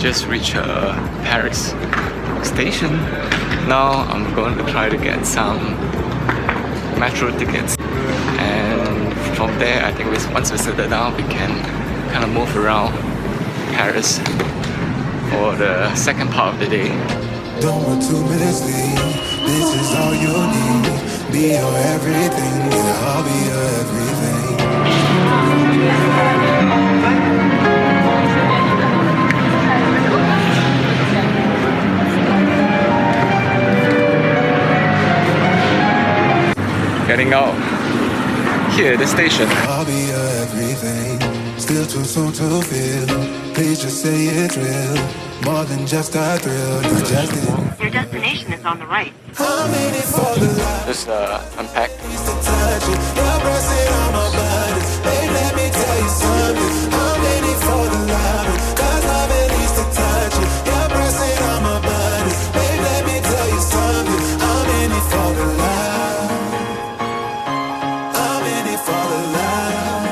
just reached Paris station. Now I'm going to try to get some metro tickets, and from there I think once we settle down we can kind of move around Paris for the second part of the day. Don't want 2 minutes leave. This is all you need. Be your everything, yeah, I'll be your everything. Getting out here at the station. I'll be your everything. Still too soon to feel. Please just say it's real. More than just a thrill. You're just it. Your destination is on the right. I'm in it for the life. Just unpack. To touch it. You're pressing on my body. Babe, let me tell you something. I'm in it for the love. Cause love at least to touch it. You're pressing on my body. Babe, let me tell you something. I'm in it for the love. I'm in it for the love.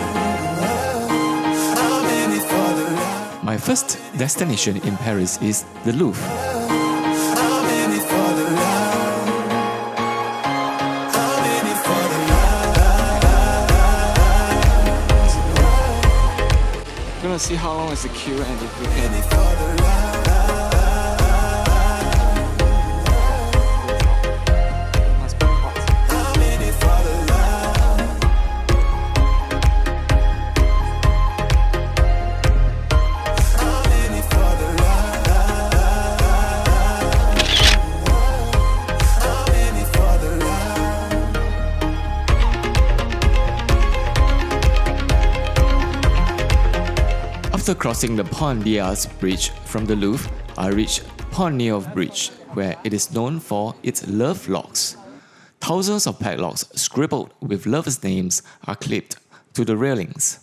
I'm in it for the love. My first destination in Paris is the Louvre. I'm in it for the love. I'm in it for the love. Gonna see how long is the queue and if we can For the love. I'm in it for the love. I'm in it for the love. I'm in it for the love. After crossing the Pont d'Arc bridge from the Louvre, I reached Pont Neuf Bridge, where it is known for its love locks. Thousands of padlocks scribbled with lovers' names are clipped to the railings.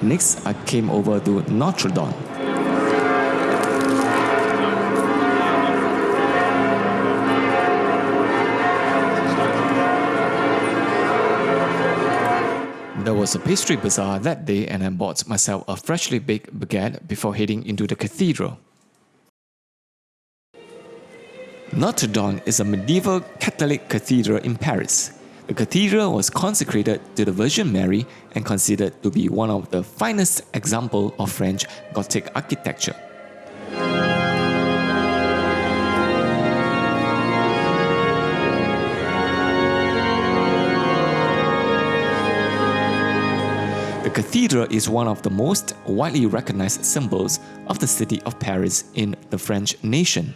Next, I came over to Notre Dame. There was a pastry bazaar that day and I bought myself a freshly baked baguette before heading into the cathedral. Notre Dame is a medieval Catholic cathedral in Paris. The cathedral was consecrated to the Virgin Mary and considered to be one of the finest examples of French Gothic architecture. The cathedral is one of the most widely recognized symbols of the city of Paris in the French nation.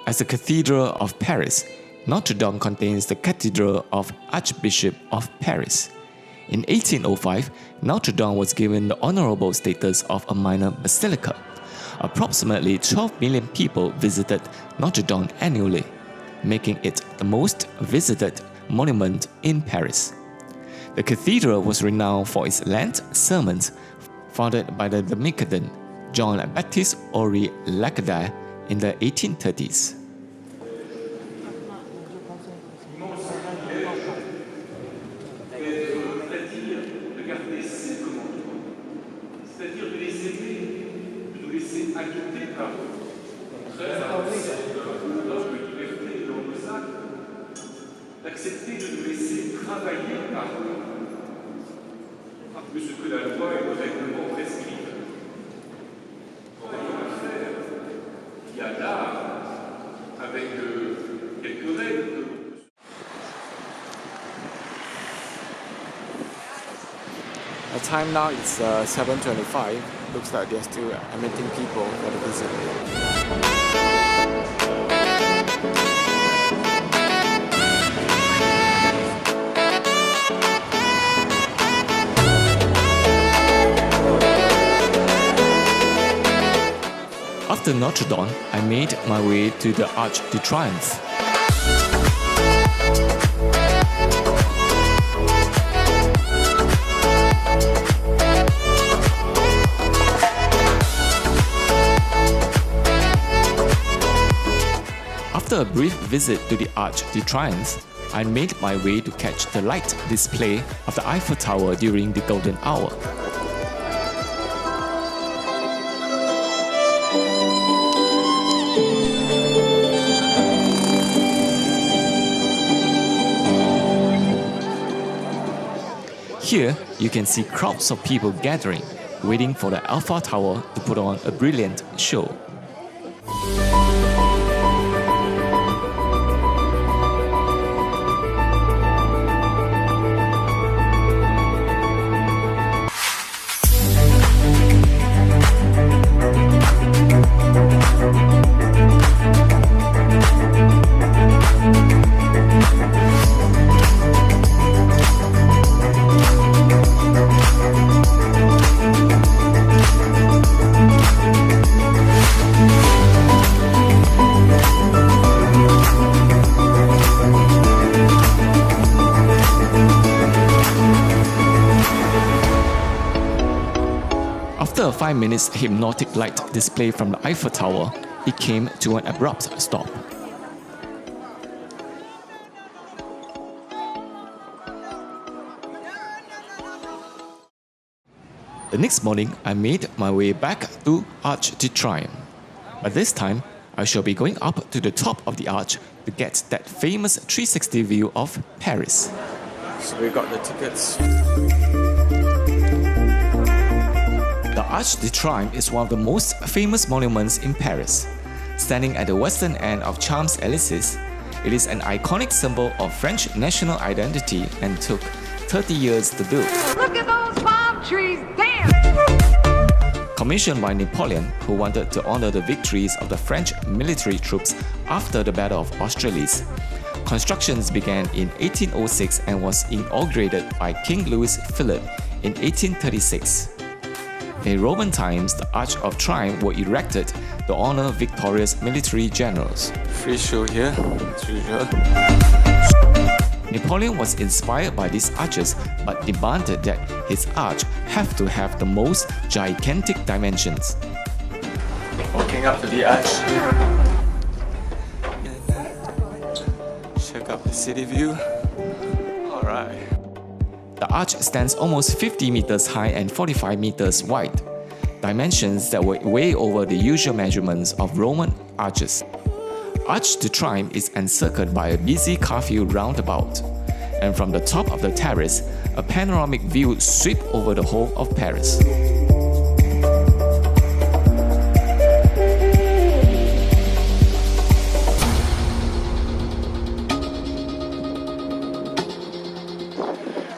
As the Cathedral of Paris, Notre Dame contains the Cathedral of Archbishop of Paris. In 1805, Notre Dame was given the honorable status of a minor basilica. Approximately 12 million people visited Notre Dame annually, making it the most visited monument in Paris. The cathedral was renowned for its Lent sermons, founded by the Dominican John Baptiste Henri Lacadaire in the 1830s. C'est-à-dire de les aimer, de nous laisser acquitter par eux. Contraire à notre liberté dans nos actes, d'accepter de nous laisser travailler par eux, plus que la loi et le règlement prescrivent. Rien à faire. Il y a l'art, avec quelques règles. The time now is 7:25. Looks like they're still admitting people for the visit. After Notre Dame, I made my way to the Arc de Triomphe. After a brief visit to the Arc de Triomphe, I made my way to catch the light display of the Eiffel Tower during the golden hour. Here, you can see crowds of people gathering, waiting for the Eiffel Tower to put on a brilliant show. After a 5 minutes hypnotic light display from the Eiffel Tower, it came to an abrupt stop. The next morning, I made my way back to Arc de Triomphe. But this time, I shall be going up to the top of the arch to get that famous 360 view of Paris. So we got the tickets. The Arc de Triomphe is one of the most famous monuments in Paris. Standing at the western end of Champs-Élysées, it is an iconic symbol of French national identity and took 30 years to build. Look at those palm trees, damn! Commissioned by Napoleon, who wanted to honor the victories of the French military troops after the Battle of Austerlitz. Constructions began in 1806 and was inaugurated by King Louis Philippe in 1836. In Roman times, the Arch of Triumph were erected to honor victorious military generals. Free show here, as usual. Napoleon was inspired by these arches but demanded that his arch have to have the most gigantic dimensions. Walking up to the arch. Check out the city view. Alright. The arch stands almost 50 meters high and 45 meters wide, dimensions that were way over the usual measurements of Roman arches. Arc de Triomphe is encircled by a busy car-filled roundabout, and from the top of the terrace, a panoramic view sweeps over the whole of Paris.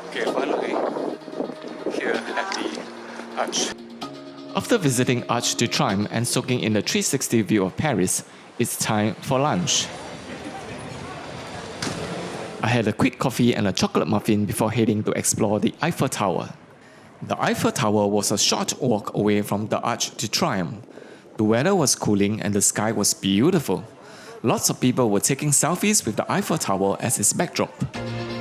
Okay, finally, here at the arch. After visiting Arc de Triomphe and soaking in the 360 view of Paris, it's time for lunch. I had a quick coffee and a chocolate muffin before heading to explore the Eiffel Tower. The Eiffel Tower was a short walk away from the Arc de Triomphe. The weather was cooling and the sky was beautiful. Lots of people were taking selfies with the Eiffel Tower as its backdrop.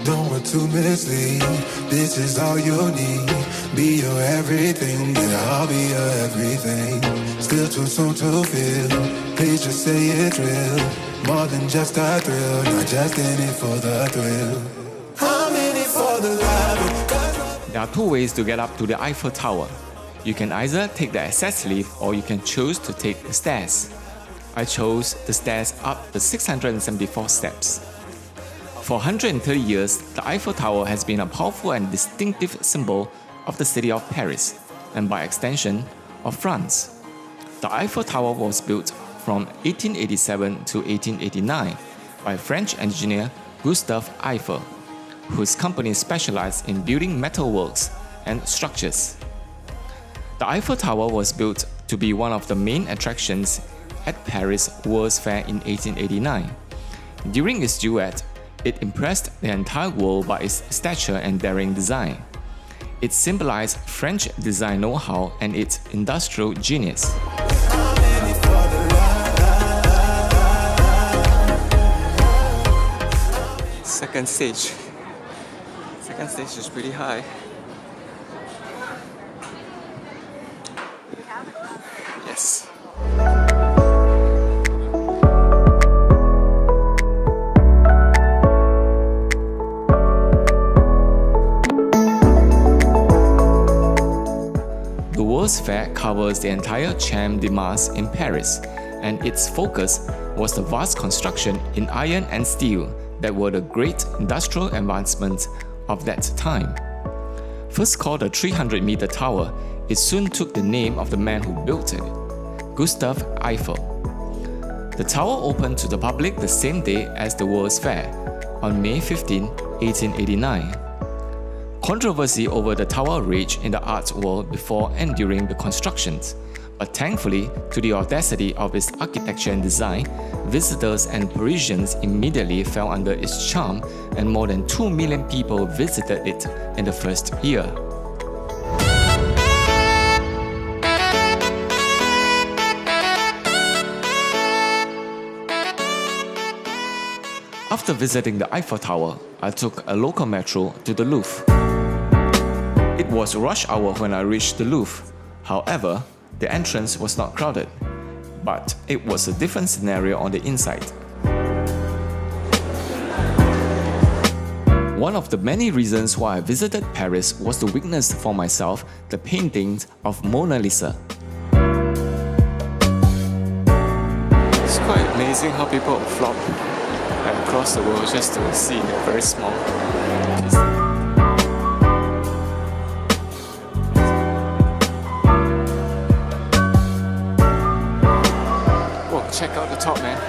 Don't want to mislead. This is all you need. Be your everything, and I'll be your everything. Still too soon to feel. Please just say it's real. More than just a thrill, not just in it for the thrill. I'm in it for the love. There are two ways to get up to the Eiffel Tower. You can either take the access lift or you can choose to take the stairs. I chose the stairs up the 674 steps. For 130 years, the Eiffel Tower has been a powerful and distinctive symbol of the city of Paris, and by extension, of France. The Eiffel Tower was built from 1887 to 1889 by French engineer Gustave Eiffel, whose company specialized in building metalworks and structures. The Eiffel Tower was built to be one of the main attractions at Paris World's Fair in 1889. During its duet, it impressed the entire world by its stature and daring design. It symbolized French design know-how and its industrial genius. Second stage. Second stage is pretty high. Yes. World's Fair covers the entire Champ de Mars in Paris, and its focus was the vast construction in iron and steel that were the great industrial advancements of that time. First called the 300-meter tower, it soon took the name of the man who built it, Gustave Eiffel. The tower opened to the public the same day as the World's Fair, on May 15, 1889. Controversy over the tower raged in the art world before and during the constructions, but thankfully, to the audacity of its architecture and design, visitors and Parisians immediately fell under its charm, and more than 2 million people visited it in the first year. After visiting the Eiffel Tower, I took a local metro to the Louvre. It was rush hour when I reached the Louvre. However, the entrance was not crowded, but it was a different scenario on the inside. One of the many reasons why I visited Paris was to witness for myself the paintings of Mona Lisa. It's quite amazing how people flock across the world just to see a very small piece. Whoa, check out the top, man.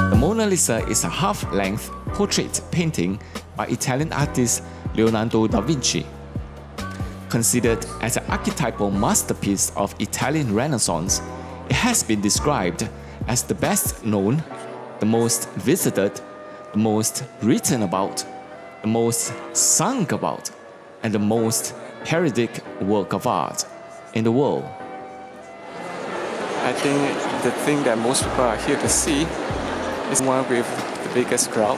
The Mona Lisa is a half-length portrait painting by Italian artist Leonardo da Vinci. Considered as an archetypal masterpiece of Italian Renaissance, it has been described as the best known, the most visited, the most written about, the most sung about, and the most parodic work of art in the world. I think the thing that most people are here to see is one with the biggest crowd.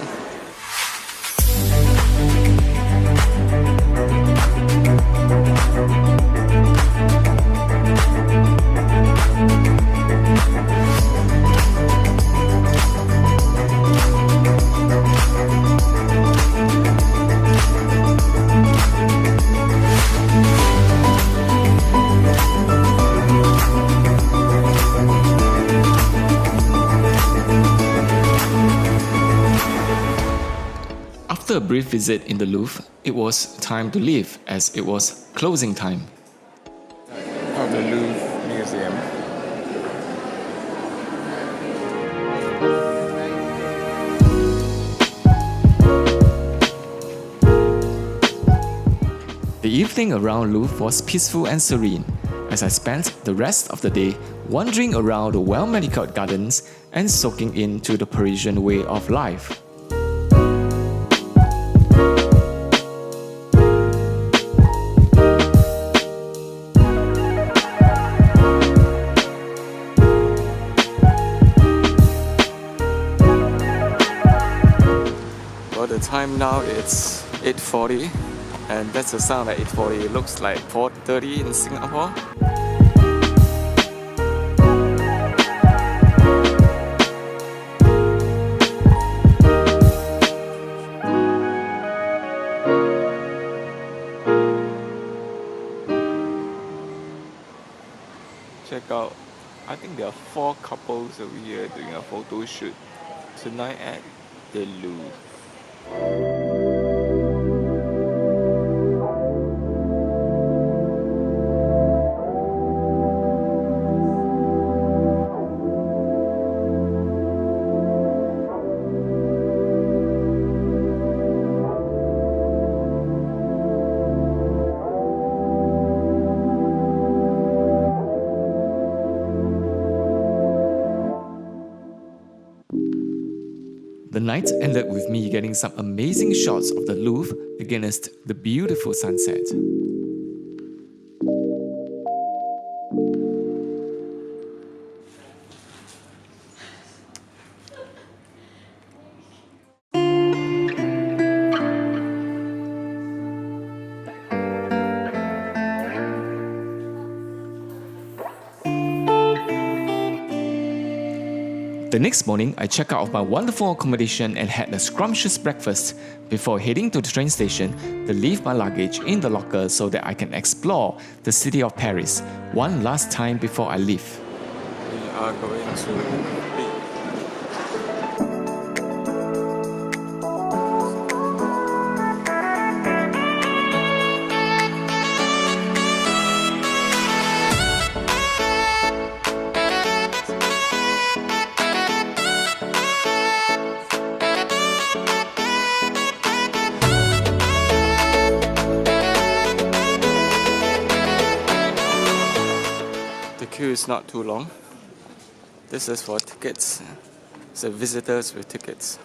After a brief visit in the Louvre, it was time to leave as it was closing time. Of the Louvre Museum. The evening around Louvre was peaceful and serene, as I spent the rest of the day wandering around the well-manicured gardens and soaking into the Parisian way of life. Well, the time now it's 8:40, and that's the sound at 8:40. It looks like 4:30 in Singapore. Check out, I think there are 4 couples over here doing a photo shoot tonight at the Louvre. The night ended with me getting some amazing shots of the Louvre against the beautiful sunset. The next morning, I checked out of my wonderful accommodation and had a scrumptious breakfast before heading to the train station to leave my luggage in the locker so that I can explore the city of Paris one last time before I leave. We are going to The queue is not too long. This is for tickets. So visitors with tickets.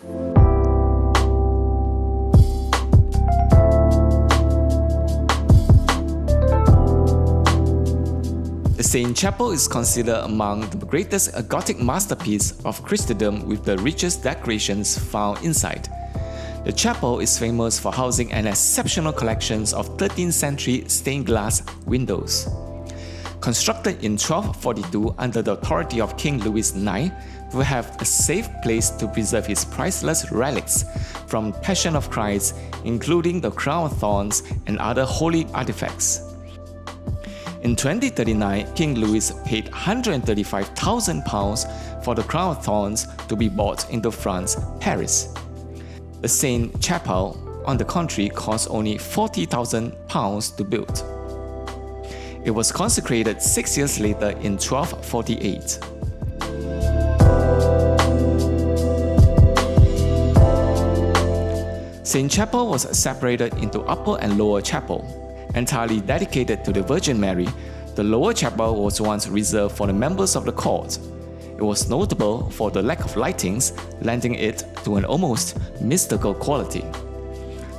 The Saint Chapel is considered among the greatest Gothic masterpiece of Christendom with the richest decorations found inside. The chapel is famous for housing an exceptional collection of 13th century stained glass windows. Constructed in 1242 under the authority of King Louis IX, to have a safe place to preserve his priceless relics from Passion of Christ, including the crown of thorns and other holy artifacts. In 2039, King Louis paid £135,000 for the crown of thorns to be brought into France, Paris. The Saint Chapel, on the contrary, cost only £40,000 to build. It was consecrated 6 years later in 1248. Saint Chapel was separated into upper and lower chapel. Entirely dedicated to the Virgin Mary, the lower chapel was once reserved for the members of the court. It was notable for the lack of lightings, lending it to an almost mystical quality.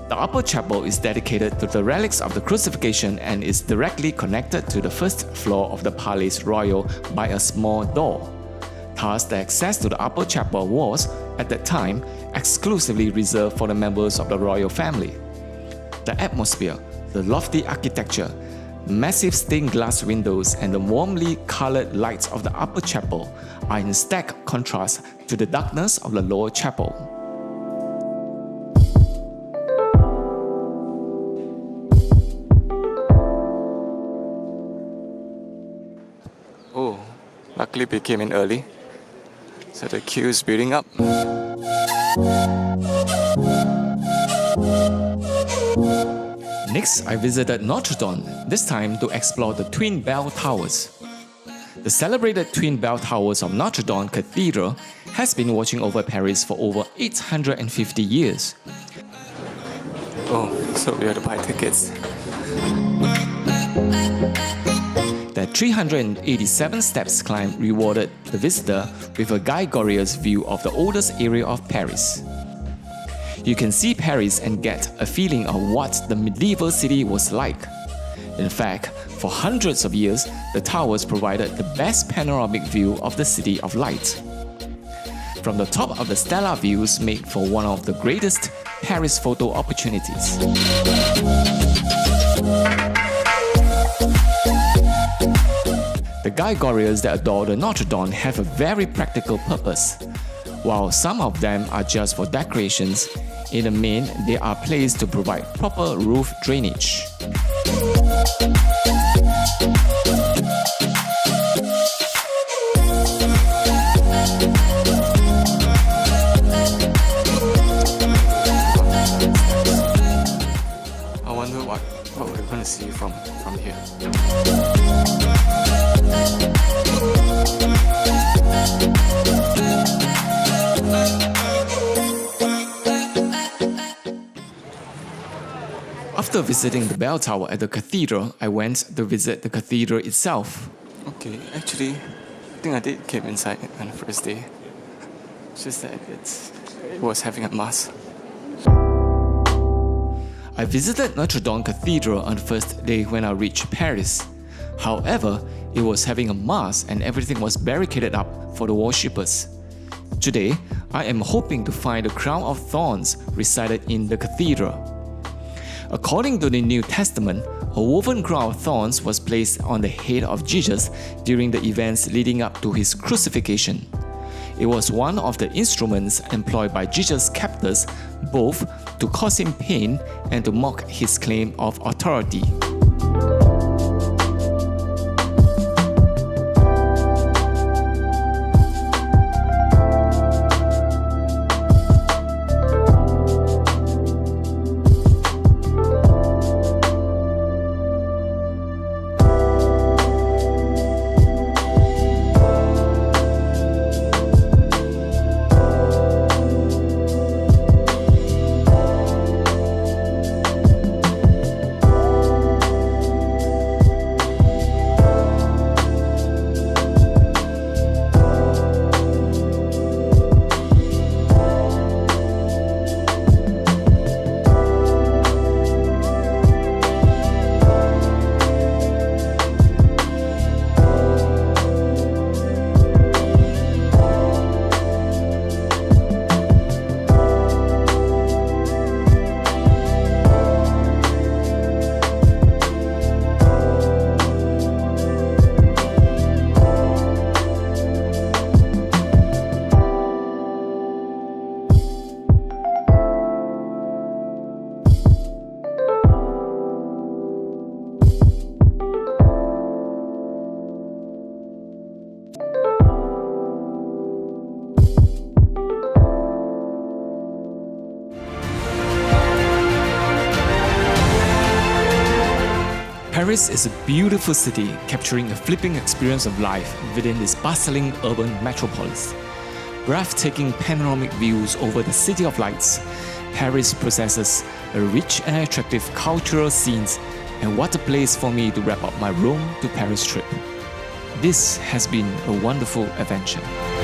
The upper chapel is dedicated to the relics of the crucifixion and is directly connected to the first floor of the Palais Royal by a small door. Thus, the access to the upper chapel was, at that time, exclusively reserved for the members of the royal family. The atmosphere, the lofty architecture, the massive stained glass windows, and the warmly colored lights of the upper chapel are in stark contrast to the darkness of the lower chapel. Oh, luckily we came in early, so the queue is building up. Next, I visited Notre Dame, this time to explore the Twin Bell Towers. The celebrated Twin Bell Towers of Notre Dame Cathedral has been watching over Paris for over 850 years. Oh, so we have to buy tickets. The 387 steps climb rewarded the visitor with a Gregorius view of the oldest area of Paris. You can see Paris and get a feeling of what the medieval city was like. In fact, for hundreds of years, the towers provided the best panoramic view of the City of Light. From the top of the stellar views made for one of the greatest Paris photo opportunities. The Gregorians that adore the Notre Dame have a very practical purpose. While some of them are just for decorations, in the main they are placed to provide proper roof drainage. I wonder what we're going to see from here. After visiting the bell tower at the cathedral, I went to visit the cathedral itself. Okay, actually, I think I did came inside on the first day. It's just that it was having a mass. I visited Notre Dame Cathedral on the first day when I reached Paris. However, it was having a mass and everything was barricaded up for the worshippers. Today, I am hoping to find the crown of thorns resided in the cathedral. According to the New Testament, a woven crown of thorns was placed on the head of Jesus during the events leading up to his crucifixion. It was one of the instruments employed by Jesus' captors, both to cause him pain and to mock his claim of authority. Paris is a beautiful city, capturing a flipping experience of life within this bustling urban metropolis. Breathtaking panoramic views over the City of Lights, Paris possesses a rich and attractive cultural scenes, and what a place for me to wrap up my Rome to Paris trip. This has been a wonderful adventure.